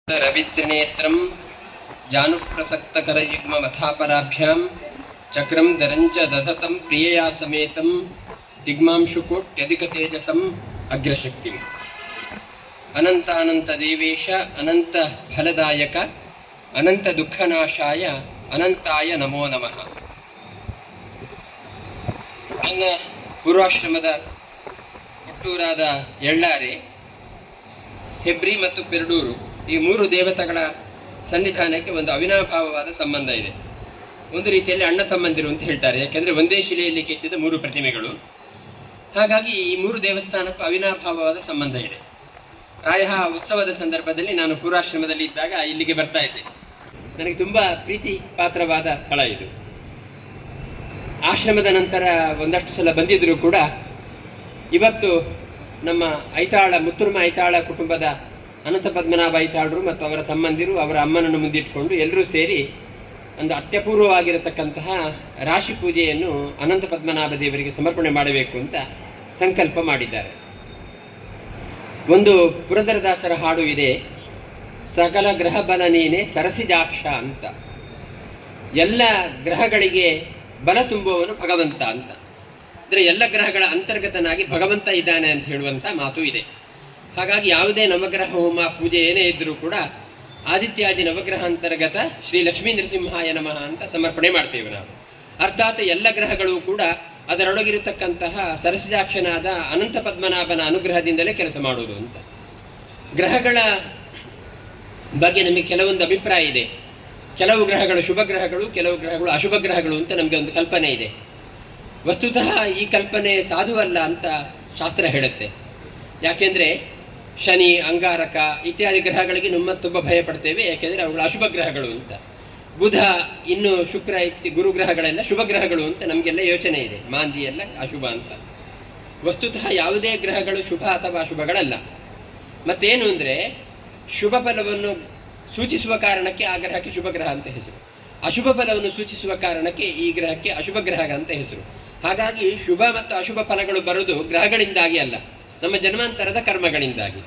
रवित्रिनेत्रं जानुप्रसक्तकरयुग्ममथापराभ्यां चक्रं दरञ्च दधतं प्रियया समेतं दिग्मांशुकोट्यधिकतेजसम् अग्रशक्तिम् अनन्तानन्तदेवेश अनन्तफलदायक अनन्तदुःखनाशाय अनंताय नमो नमः. ನನ್ನ ಪೂರ್ವಾಶ್ರಮದ ಹುಟ್ಟೂರಾದ ಎಳ್ಳಾರೆ, ಹೆಬ್ರಿ ಮತ್ತು ಪೆರಡೂರು ಈ ಮೂರು ದೇವತೆಗಳ ಸನ್ನಿಧಾನಕ್ಕೆ ಒಂದು ಅವಿನಾಭಾವವಾದ ಸಂಬಂಧ ಇದೆ. ಒಂದು ರೀತಿಯಲ್ಲಿ ಅಣ್ಣ ತಮ್ಮಂದಿರು ಅಂತ ಹೇಳ್ತಾರೆ, ಯಾಕೆಂದರೆ ಒಂದೇ ಶಿಲೆಯಲ್ಲಿ ಕೆತ್ತಿದ ಮೂರು ಪ್ರತಿಮೆಗಳು. ಹಾಗಾಗಿ ಈ ಮೂರು ದೇವಸ್ಥಾನಕ್ಕೂ ಅವಿನಾಭಾವವಾದ ಸಂಬಂಧ ಇದೆ. ಪ್ರಾಯಃ ಉತ್ಸವದ ಸಂದರ್ಭದಲ್ಲಿ ನಾನು ಪೂರ್ವಾಶ್ರಮದಲ್ಲಿ ಇದ್ದಾಗ ಇಲ್ಲಿಗೆ ಬರ್ತಾ ಇದ್ದೆ. ನನಗೆ ತುಂಬ ಪ್ರೀತಿ ಪಾತ್ರವಾದ ಸ್ಥಳ ಇದು. ಆಶ್ರಮದ ನಂತರ ಒಂದಷ್ಟು ಸಲ ಬಂದಿದ್ದರೂ ಕೂಡ ಇವತ್ತು ನಮ್ಮ ಐತಾಳ ಮುತ್ತುರ್ಮ ಐತಾಳ ಕುಟುಂಬದ ಅನಂತ ಪದ್ಮನಾಭ ಐತಾಳರು ಮತ್ತು ಅವರ ತಮ್ಮಂದಿರು ಅವರ ಅಮ್ಮನನ್ನು ಮುಂದಿಟ್ಟುಕೊಂಡು ಎಲ್ಲರೂ ಸೇರಿ ಒಂದು ಅತ್ಯಪೂರ್ವವಾಗಿರತಕ್ಕಂತಹ ರಾಶಿ ಪೂಜೆಯನ್ನು ಅನಂತ ಪದ್ಮನಾಭ ದೇವರಿಗೆ ಸಮರ್ಪಣೆ ಮಾಡಬೇಕು ಅಂತ ಸಂಕಲ್ಪ ಮಾಡಿದ್ದಾರೆ. ಒಂದು ಪುರಂದರದಾಸರ ಹಾಡು ಇದೆ, ಸಕಲ ಗ್ರಹ ಬಲ ನೀನೆ ಸರಸಿಜಾಕ್ಷ ಅಂತ. ಎಲ್ಲ ಗ್ರಹಗಳಿಗೆ ಬಲ ತುಂಬುವವನು ಭಗವಂತ ಅಂತ. ಅಂದರೆ ಎಲ್ಲ ಗ್ರಹಗಳ ಅಂತರ್ಗತನಾಗಿ ಭಗವಂತ ಇದ್ದಾನೆ ಅಂತ ಹೇಳುವಂಥ ಮಾತು ಇದೆ. ಹಾಗಾಗಿ ಯಾವುದೇ ನವಗ್ರಹ ಹೋಮ ಪೂಜೆ ಏನೇ ಇದ್ದರೂ ಕೂಡ ಆದಿತ್ಯಾದಿ ನವಗ್ರಹ ಅಂತರ್ಗತ ಶ್ರೀ ಲಕ್ಷ್ಮೀ ನರಸಿಂಹಾಯ ನಮಃ ಅಂತ ಸಮರ್ಪಣೆ ಮಾಡ್ತೇವೆ ನಾವು. ಅರ್ಥಾತ್ ಎಲ್ಲ ಗ್ರಹಗಳು ಕೂಡ ಅದರೊಳಗಿರತಕ್ಕಂತಹ ಸರಸಿಜಾಕ್ಷನಾದ ಅನಂತ ಪದ್ಮನಾಭನ ಅನುಗ್ರಹದಿಂದಲೇ ಕೆಲಸ ಮಾಡುವುದು ಅಂತ. ಗ್ರಹಗಳ ಬಗ್ಗೆ ನಮಗೆ ಕೆಲವೊಂದು ಅಭಿಪ್ರಾಯ ಇದೆ. ಕೆಲವು ಗ್ರಹಗಳು ಶುಭ ಗ್ರಹಗಳು, ಕೆಲವು ಗ್ರಹಗಳು ಅಶುಭ ಗ್ರಹಗಳು ಅಂತ ನಮಗೆ ಒಂದು ಕಲ್ಪನೆ ಇದೆ. ವಸ್ತುತಃ ಈ ಕಲ್ಪನೆ ಸಾಧುವಲ್ಲ ಅಂತ ಶಾಸ್ತ್ರ ಹೇಳುತ್ತೆ. ಯಾಕೆಂದರೆ ಶನಿ, ಅಂಗಾರಕ ಇತ್ಯಾದಿ ಗ್ರಹಗಳಿಗೆ ನಮ್ಮ ತುಂಬ ಭಯ ಪಡ್ತೇವೆ, ಯಾಕೆಂದರೆ ಅವುಗಳು ಅಶುಭ ಗ್ರಹಗಳು ಅಂತ. ಬುಧ, ಇನ್ನು ಶುಕ್ರ ಗುರು ಗ್ರಹಗಳೆಲ್ಲ ಶುಭ ಗ್ರಹಗಳು ಅಂತ ನಮಗೆಲ್ಲ ಯೋಚನೆ ಇದೆ. ಮಾಂದಿ ಎಲ್ಲ ಅಶುಭ ಅಂತ. ವಸ್ತುತಃ ಯಾವುದೇ ಗ್ರಹಗಳು ಶುಭ ಅಥವಾ ಅಶುಭಗಳಲ್ಲ. ಮತ್ತೇನು ಅಂದರೆ ಶುಭ ಫಲವನ್ನು ಸೂಚಿಸುವ ಕಾರಣಕ್ಕೆ ಆ ಗ್ರಹಕ್ಕೆ ಶುಭ ಗ್ರಹ ಅಂತ ಹೆಸರು, ಅಶುಭ ಫಲವನ್ನು ಸೂಚಿಸುವ ಕಾರಣಕ್ಕೆ ಈ ಗ್ರಹಕ್ಕೆ ಅಶುಭ ಗ್ರಹ ಅಂತ ಹೆಸರು. ಹಾಗಾಗಿ ಶುಭ ಮತ್ತು ಅಶುಭ ಫಲಗಳು ಬರುವುದು ಗ್ರಹಗಳಿಂದಾಗಿ ಅಲ್ಲ, ನಮ್ಮ ಜನ್ಮಾಂತರದ ಕರ್ಮಗಳಿಂದಾಗಿ.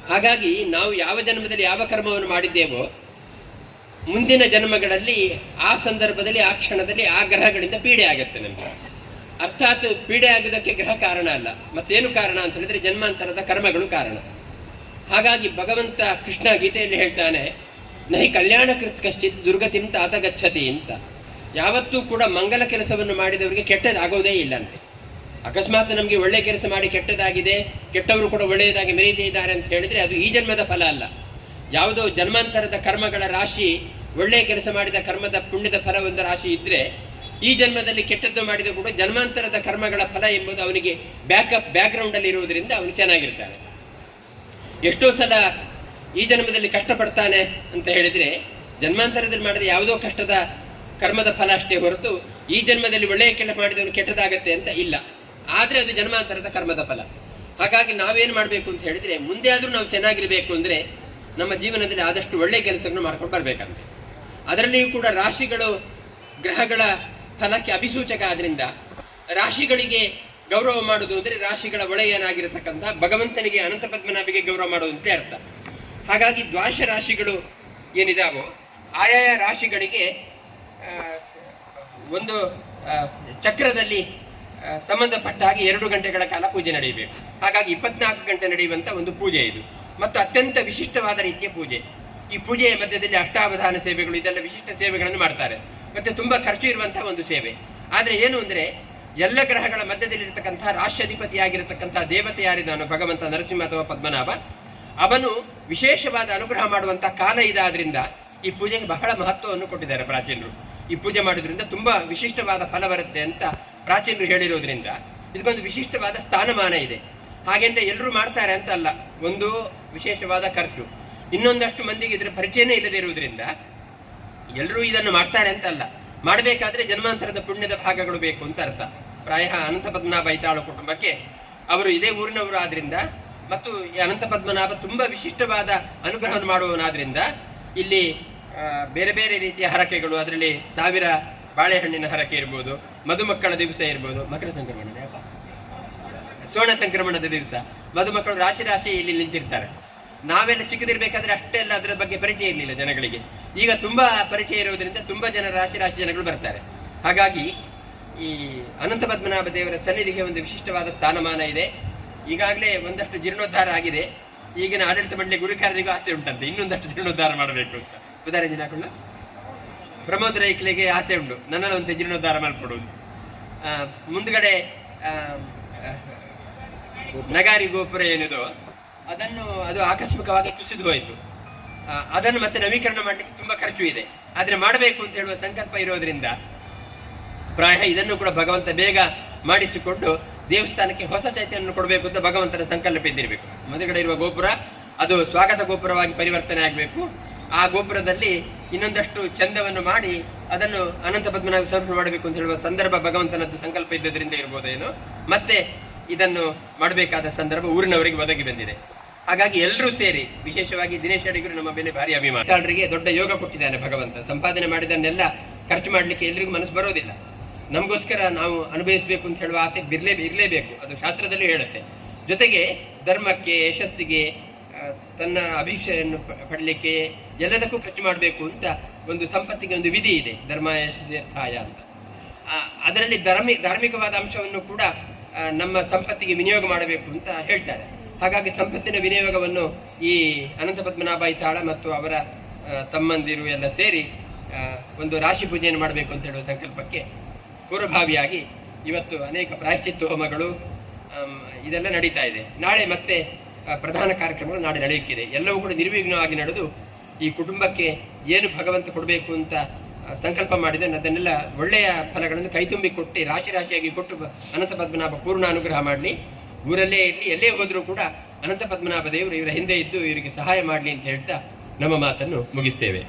ಹಾಗಾಗಿ ನಾವು ಯಾವ ಜನ್ಮದಲ್ಲಿ ಯಾವ ಕರ್ಮವನ್ನು ಮಾಡಿದ್ದೇವೋ ಮುಂದಿನ ಜನ್ಮಗಳಲ್ಲಿ ಆ ಸಂದರ್ಭದಲ್ಲಿ ಆ ಕ್ಷಣದಲ್ಲಿ ಆ ಗ್ರಹಗಳಿಂದ ಪೀಡೆ ಆಗುತ್ತೆ ನಮಗೆ. ಅರ್ಥಾತ್ ಪೀಡೆ ಆಗೋದಕ್ಕೆ ಗ್ರಹ ಕಾರಣ ಅಲ್ಲ, ಮತ್ತೇನು ಕಾರಣ ಅಂತ ಹೇಳಿದ್ರೆ ಜನ್ಮಾಂತರದ ಕರ್ಮಗಳು ಕಾರಣ. ಹಾಗಾಗಿ ಭಗವಂತ ಕೃಷ್ಣ ಗೀತೆಯಲ್ಲಿ ಹೇಳ್ತಾನೆ, ನಹಿ ಕಲ್ಯಾಣ ಕೃತ್ ಕಶ್ಚಿತ್ ದುರ್ಗತಿಂ ತಾತ ಗಚ್ಚತಿ ಅಂತ. ಯಾವತ್ತೂ ಕೂಡ ಮಂಗಲ ಕೆಲಸವನ್ನು ಮಾಡಿದವರಿಗೆ ಕೆಟ್ಟದಾಗೋದೇ ಇಲ್ಲಂತೆ. ಅಕಸ್ಮಾತ್ ನಮಗೆ ಒಳ್ಳೆಯ ಕೆಲಸ ಮಾಡಿ ಕೆಟ್ಟದಾಗಿದೆ, ಕೆಟ್ಟವರು ಕೂಡ ಒಳ್ಳೆಯದಾಗಿ ಮೆರೀತಿದ್ದಾರೆ ಅಂತ ಹೇಳಿದರೆ ಅದು ಈ ಜನ್ಮದ ಫಲ ಅಲ್ಲ. ಯಾವುದೋ ಜನ್ಮಾಂತರದ ಕರ್ಮಗಳ ರಾಶಿ, ಒಳ್ಳೆಯ ಕೆಲಸ ಮಾಡಿದ ಕರ್ಮದ ಪುಣ್ಯದ ಫಲ ಒಂದು ರಾಶಿ ಇದ್ದರೆ ಈ ಜನ್ಮದಲ್ಲಿ ಕೆಟ್ಟದ್ದು ಮಾಡಿದ ಕೂಡ ಜನ್ಮಾಂತರದ ಕರ್ಮಗಳ ಫಲ ಎಂಬುದು ಅವನಿಗೆ ಬ್ಯಾಕ್ಗ್ರೌಂಡಲ್ಲಿ ಇರುವುದರಿಂದ ಅವನು ಚೆನ್ನಾಗಿರ್ತಾನೆ. ಎಷ್ಟೋ ಸಲ ಈ ಜನ್ಮದಲ್ಲಿ ಕಷ್ಟಪಡ್ತಾನೆ ಅಂತ ಹೇಳಿದರೆ ಜನ್ಮಾಂತರದಲ್ಲಿ ಮಾಡಿದ ಯಾವುದೋ ಕಷ್ಟದ ಕರ್ಮದ ಫಲ ಅಷ್ಟೇ ಹೊರತು ಈ ಜನ್ಮದಲ್ಲಿ ಒಳ್ಳೆಯ ಕೆಲಸ ಮಾಡಿದವನು ಕೆಟ್ಟದಾಗತ್ತೆ ಅಂತ ಇಲ್ಲ. ಆದರೆ ಅದು ಜನ್ಮಾಂತರದ ಕರ್ಮದ ಫಲ. ಹಾಗಾಗಿ ನಾವೇನು ಮಾಡಬೇಕು ಅಂತ ಹೇಳಿದರೆ, ಮುಂದೆ ಆದರೂ ನಾವು ಚೆನ್ನಾಗಿರಬೇಕು ಅಂದರೆ ನಮ್ಮ ಜೀವನದಲ್ಲಿ ಆದಷ್ಟು ಒಳ್ಳೆಯ ಕೆಲಸಗಳನ್ನು ಮಾಡ್ಕೊಂಡು ಬರಬೇಕಂತೆ. ಅದರಲ್ಲಿಯೂ ಕೂಡ ರಾಶಿಗಳು ಗ್ರಹಗಳ ಫಲಕ್ಕೆ ಅಭಿಸೂಚಕ. ಆದ್ದರಿಂದ ರಾಶಿಗಳಿಗೆ ಗೌರವ ಮಾಡುವುದು ಅಂದರೆ ರಾಶಿಗಳ ಒಳೆಯನಾಗಿರತಕ್ಕಂಥ ಭಗವಂತನಿಗೆ ಅನಂತ ಪದ್ಮನಾಭಿಗೆ ಗೌರವ ಮಾಡುವಂತೆ ಅರ್ಥ. ಹಾಗಾಗಿ ದ್ವಾದಶ ರಾಶಿಗಳು ಏನಿದಾವೋ ಆಯಾಯ ರಾಶಿಗಳಿಗೆ ಒಂದು ಚಕ್ರದಲ್ಲಿ ಸಂಬಂಧಪಟ್ಟ ಹಾಗೆ 2 ಗಂಟೆಗಳ ಕಾಲ ಪೂಜೆ ನಡೆಯಬೇಕು. ಹಾಗಾಗಿ 24 ಗಂಟೆ ನಡೆಯುವಂಥ ಒಂದು ಪೂಜೆ ಇದು, ಮತ್ತು ಅತ್ಯಂತ ವಿಶಿಷ್ಟವಾದ ರೀತಿಯ ಪೂಜೆ. ಈ ಪೂಜೆಯ ಮಧ್ಯದಲ್ಲಿ ಅಷ್ಟಾವಧಾನ ಸೇವೆಗಳು ಇದೆಲ್ಲ ವಿಶಿಷ್ಟ ಸೇವೆಗಳನ್ನು ಮಾಡ್ತಾರೆ, ಮತ್ತು ತುಂಬ ಖರ್ಚು ಇರುವಂಥ ಒಂದು ಸೇವೆ. ಆದರೆ ಏನು ಅಂದರೆ ಎಲ್ಲ ಗ್ರಹಗಳ ಮಧ್ಯದಲ್ಲಿರ್ತಕ್ಕಂಥ ರಾಶ್ಯಾಧಿಪತಿಯಾಗಿರತಕ್ಕಂಥ ದೇವತೆ ಯಾರಿದ್ದಾನೋ ಭಗವಂತ ನರಸಿಂಹ ಅಥವಾ ಪದ್ಮನಾಭ, ಅವನು ವಿಶೇಷವಾದ ಅನುಗ್ರಹ ಮಾಡುವಂಥ ಕಾಲ ಇದಾದ್ರಿಂದ ಈ ಪೂಜೆಗೆ ಬಹಳ ಮಹತ್ವವನ್ನು ಕೊಟ್ಟಿದ್ದಾರೆ ಪ್ರಾಚೀನರು. ಈ ಪೂಜೆ ಮಾಡೋದ್ರಿಂದ ತುಂಬ ವಿಶಿಷ್ಟವಾದ ಫಲ ಬರುತ್ತೆ ಅಂತ ಪ್ರಾಚೀನರು ಹೇಳಿರೋದ್ರಿಂದ ಇದಕ್ಕೊಂದು ವಿಶಿಷ್ಟವಾದ ಸ್ಥಾನಮಾನ ಇದೆ. ಹಾಗೆಂತ ಎಲ್ಲರೂ ಮಾಡ್ತಾರೆ ಅಂತ ಅಲ್ಲ, ಒಂದು ವಿಶೇಷವಾದ ಖರ್ಚು. ಇನ್ನೊಂದಷ್ಟು ಮಂದಿಗೆ ಇದರ ಪರಿಚಯನೇ ಇಲ್ಲದೆ ಇರುವುದರಿಂದ ಎಲ್ಲರೂ ಇದನ್ನು ಮಾಡ್ತಾರೆ ಅಂತ ಅಲ್ಲ, ಮಾಡಬೇಕಾದ್ರೆ ಜನ್ಮಾಂತರದ ಪುಣ್ಯದ ಭಾಗಗಳು ಬೇಕು ಅಂತ ಅರ್ಥ. ಪ್ರಾಯಃ ಅನಂತ ಪದ್ಮನಾಭ ಐತಾಳ ಕುಟುಂಬಕ್ಕೆ ಅವರು ಇದೇ ಊರಿನವರು ಆದ್ರಿಂದ ಮತ್ತು ಈ ಅನಂತ ಪದ್ಮನಾಭ ತುಂಬ ವಿಶಿಷ್ಟವಾದ ಅನುಗ್ರಹವನ್ನು ಮಾಡುವವನಾದ್ರಿಂದ ಇಲ್ಲಿ ಬೇರೆ ಬೇರೆ ರೀತಿಯ ಹರಕೆಗಳು, ಅದರಲ್ಲಿ 1000 ಬಾಳೆಹಣ್ಣಿನ ಹರಕೆ ಇರ್ಬೋದು, ಮಧುಮಕ್ಕಳ ದಿವಸ ಇರ್ಬೋದು, ಮಕರ ಸಂಕ್ರಮಣ ಸ್ವರ್ಣ ಸಂಕ್ರಮಣದ ದಿವಸ ಮಧುಮಕ್ಕಳು ರಾಶಿ ರಾಶಿ ಇಲ್ಲಿ ನಿಂತಿರ್ತಾರೆ. ನಾವೆಲ್ಲ ಚಿಕ್ಕದಿರ್ಬೇಕಾದ್ರೆ ಅಷ್ಟೆಲ್ಲ ಅದರ ಬಗ್ಗೆ ಪರಿಚಯ ಇರಲಿಲ್ಲ ಜನಗಳಿಗೆ. ಈಗ ತುಂಬಾ ಪರಿಚಯ ಇರುವುದರಿಂದ ತುಂಬಾ ಜನ ರಾಶಿ ಜನಗಳು ಬರ್ತಾರೆ. ಹಾಗಾಗಿ ಈ ಅನಂತ ಪದ್ಮನಾಭ ದೇವರ ಸನ್ನಿಧಿಗೆ ಒಂದು ವಿಶಿಷ್ಟವಾದ ಸ್ಥಾನಮಾನ ಇದೆ. ಈಗಾಗಲೇ ಒಂದಷ್ಟು ಜೀರ್ಣೋದ್ಧಾರ ಆಗಿದೆ. ಈಗಿನ ಆಡಳಿತ ಮಂಡಳಿ ಗುರುಕಾರರಿಗೂ ಆಸೆ ಉಂಟಂತೆ ಇನ್ನೊಂದಷ್ಟು ಜೀರ್ಣೋದ್ಧಾರ ಮಾಡಬೇಕು ಅಂತ. ಉದಾಹರಣೆ ಹಾಕೊಂಡು ಪ್ರಮೋದ್ ರೈಕ್ಲೆಗೆ ಆಸೆ ಉಂಟು, ನನ್ನಲ್ಲಿ ಒಂದು ಜೀರ್ಣೋದ್ಧಾರ ಮಾಡಿಕೊಡುವುದು. ಮುಂದ್ಗಡೆ ನಗಾರಿ ಗೋಪುರ ಏನಿದೋ ಅದು ಆಕಸ್ಮಿಕವಾಗಿ ಕುಸಿದು ಹೋಯಿತು. ಅದನ್ನು ಮತ್ತೆ ನವೀಕರಣ ಮಾಡಲಿಕ್ಕೆ ತುಂಬಾ ಖರ್ಚು ಇದೆ. ಆದರೆ ಮಾಡಬೇಕು ಅಂತ ಹೇಳುವ ಸಂಕಲ್ಪ ಇರೋದ್ರಿಂದ ಪ್ರಾಯ ಇದನ್ನು ಕೂಡ ಭಗವಂತ ಬೇಗ ಮಾಡಿಸಿಕೊಂಡು ದೇವಸ್ಥಾನಕ್ಕೆ ಹೊಸ ಚೈತನ್ಯವನ್ನು ಕೊಡಬೇಕು ಅಂತ ಭಗವಂತನ ಸಂಕಲ್ಪ ಇದ್ದಿರಬೇಕು. ಮೊದಲಗಡೆ ಇರುವ ಗೋಪುರ ಅದು ಸ್ವಾಗತ ಗೋಪುರವಾಗಿ ಪರಿವರ್ತನೆ ಆಗಬೇಕು. ಆ ಗೋಪುರದಲ್ಲಿ ಇನ್ನೊಂದಷ್ಟು ಚಂದವನ್ನು ಮಾಡಿ ಅದನ್ನು ಅನಂತ ಪದ್ಮನಾಭ ಸಮರ್ಪಣೆ ಮಾಡಬೇಕು ಅಂತ ಹೇಳುವ ಸಂದರ್ಭ ಭಗವಂತನದ್ದು ಸಂಕಲ್ಪ ಇದ್ದದ್ರಿಂದ ಇರ್ಬೋದೇನೋ. ಮತ್ತೆ ಇದನ್ನು ಮಾಡಬೇಕಾದ ಸಂದರ್ಭ ಊರಿನವರಿಗೆ ಒದಗಿ ಬಂದಿದೆ. ಹಾಗಾಗಿ ಎಲ್ಲರೂ ಸೇರಿ, ವಿಶೇಷವಾಗಿ ದಿನೇಶ್ ಅಡಿಗರು ನಮ್ಮ ಮೇಲೆ ಭಾರಿ ಅಭಿಮಾನ. ದೊಡ್ಡ ಯೋಗ ಕೊಟ್ಟಿದ್ದಾನೆ ಭಗವಂತ. ಸಂಪಾದನೆ ಮಾಡಿದನ್ನೆಲ್ಲ ಖರ್ಚು ಮಾಡಲಿಕ್ಕೆ ಎಲ್ರಿಗೂ ಮನಸ್ಸು ಬರೋದಿಲ್ಲ. ನಮಗೋಸ್ಕರ ನಾವು ಅನುಭವಿಸಬೇಕು ಅಂತ ಹೇಳುವ ಆಸೆ ಇರಲೇಬೇಕು, ಅದು ಶಾಸ್ತ್ರದಲ್ಲಿ ಹೇಳುತ್ತೆ. ಜೊತೆಗೆ ಧರ್ಮಕ್ಕೆ, ಯಶಸ್ಸಿಗೆ, ತನ್ನ ಅಭಿಷೆಯನ್ನು ಪಡಲಿಕ್ಕೆ ಎಲ್ಲದಕ್ಕೂ ಖರ್ಚು ಮಾಡಬೇಕು ಅಂತ ಒಂದು ಸಂಪತ್ತಿಗೆ ಒಂದು ವಿಧಿ ಇದೆ, ಧರ್ಮ ಯಶಸ್ಸಿರ್ಥಾಯ ಅಂತ. ಅದರಲ್ಲಿ ಧಾರ್ಮಿಕವಾದ ಅಂಶವನ್ನು ಕೂಡ ನಮ್ಮ ಸಂಪತ್ತಿಗೆ ವಿನಿಯೋಗ ಮಾಡಬೇಕು ಅಂತ ಹೇಳ್ತಾರೆ. ಹಾಗಾಗಿ ಸಂಪತ್ತಿನ ವಿನಿಯೋಗವನ್ನು ಈ ಅನಂತ ಪದ್ಮನಾಭ ಐತಾಳ ಮತ್ತು ಅವರ ತಮ್ಮಂದಿರು ಎಲ್ಲ ಸೇರಿ ಒಂದು ರಾಶಿ ಪೂಜೆಯನ್ನು ಮಾಡಬೇಕು ಅಂತ ಹೇಳುವ ಸಂಕಲ್ಪಕ್ಕೆ ಪೂರ್ವಭಾವಿಯಾಗಿ ಇವತ್ತು ಅನೇಕ ಪ್ರಾಯಶ್ಚಿತ್ತ ಹೋಮಗಳು ಇದೆಲ್ಲ ನಡೀತಾ ಇದೆ. ನಾಳೆ ಮತ್ತೆ ಪ್ರಧಾನ ಕಾರ್ಯಕ್ರಮಗಳು ನಾಳೆ ನಡೆಯುತ್ತಿದೆ. ಎಲ್ಲವೂ ಕೂಡ ನಿರ್ವಿಘ್ನವಾಗಿ ನಡೆದು ಈ ಕುಟುಂಬಕ್ಕೆ ಏನು ಭಗವಂತ ಕೊಡಬೇಕು ಅಂತ ಸಂಕಲ್ಪ ಮಾಡಿದೆ ಅದನ್ನೆಲ್ಲ ಒಳ್ಳೆಯ ಫಲಗಳನ್ನು ಕೈತುಂಬಿ ಕೊಟ್ಟು ರಾಶಿಯಾಗಿ ಕೊಟ್ಟು ಅನಂತ ಪದ್ಮನಾಭ ಪೂರ್ಣ ಅನುಗ್ರಹ ಮಾಡಲಿ. ಊರಲ್ಲೇ ಇರಲಿ, ಎಲ್ಲೇ ಹೋದರೂ ಕೂಡ ಅನಂತ ಪದ್ಮನಾಭ ದೇವರು ಇವರ ಹಿಂದೆ ಇದ್ದು ಇವರಿಗೆ ಸಹಾಯ ಮಾಡಲಿ ಅಂತ ಹೇಳ್ತಾ ನಮ್ಮ ಮಾತನ್ನು ಮುಗಿಸ್ತೇವೆ.